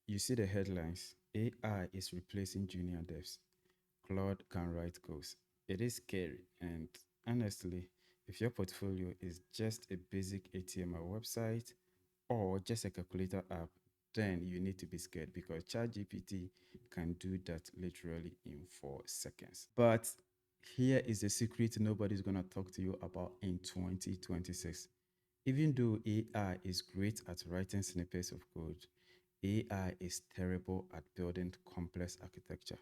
you see the headlines. AI is replacing junior devs. Claude can write codes. It is scary. And honestly, if your portfolio is just a basic HTML website or just a calculator app, then you need to be scared because ChatGPT can do that literally in 4 seconds. But here is the secret nobody's going to talk to you about in 2026. Even though AI is great at writing snippets of code, AI is terrible at building complex architecture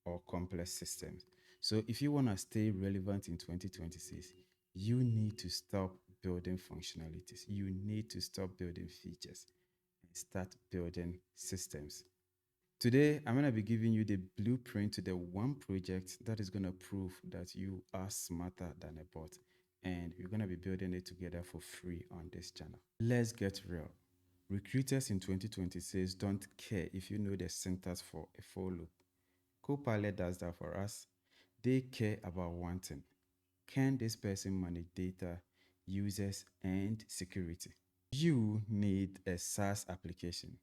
or complex systems. So if you want to stay relevant in 2026, you need to stop building functionalities. You need to stop building features and start building systems. Today, I'm going to be giving you the blueprint to the one project that is going to prove that you are smarter than a bot. And we're going to be building it together for free on this channel. Let's get real. Recruiters in 2026 don't care if you know the syntax for a for loop. Copilot does that for us. They care about one thing. Can this person manage data, users, and security? You need a SaaS application,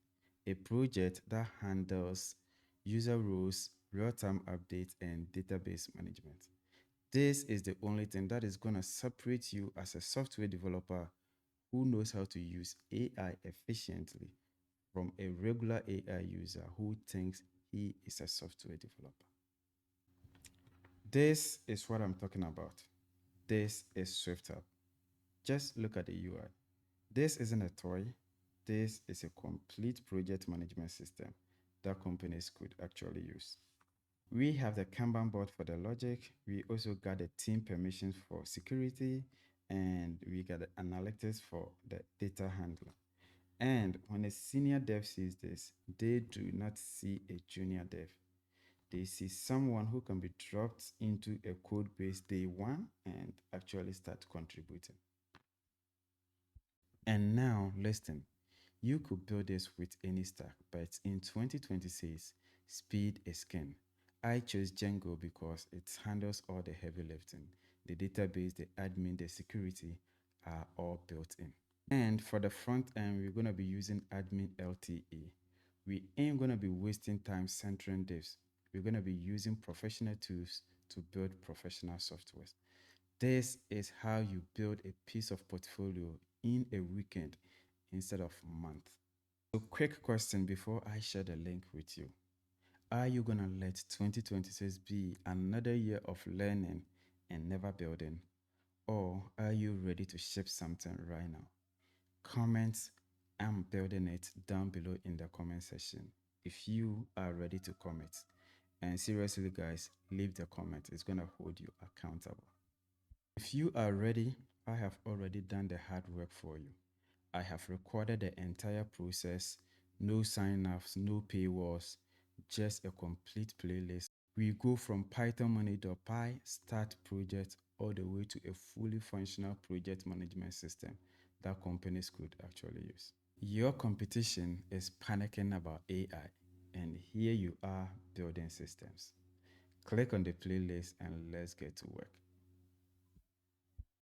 a project that handles user roles, real-time updates, and database management. This is the only thing that is going to separate you as a software developer who knows how to use AI efficiently from a regular AI user who thinks he is a software developer. This is what I'm talking about. This is SwiftHub. Just look at the UI. This isn't a toy. This is a complete project management system that companies could actually use. We have the Kanban board for the logic. We also got the team permissions for security, and we got the analytics for the data handler. And when a senior dev sees this, they do not see a junior dev. They see someone who can be dropped into a code base day one and actually start contributing. And now, listen, you could build this with any stack, but in 2026, speed is king. I chose Django because it handles all the heavy lifting. The database, the admin, the security are all built in. And for the front end, we're going to be using AdminLTE. We ain't going to be wasting time centering divs. We're going to be using professional tools to build professional software. This is how you build a piece of portfolio in a weekend instead of a month. So quick question before I share the link with you. Are you going to let 2026 be another year of learning and never building? Or are you ready to ship something right now? Comments, I'm building it down below in the comment section if you are ready to commit. And seriously guys, leave the comment. It's going to hold you accountable. If you are ready, I have already done the hard work for you. I have recorded the entire process, no sign-ups, no paywalls, just a complete playlist. We go from pythonmoney.py start project all the way to a fully functional project management system that companies could actually use. Your competition is panicking about AI, and here you are building systems. Click on the playlist and let's get to work.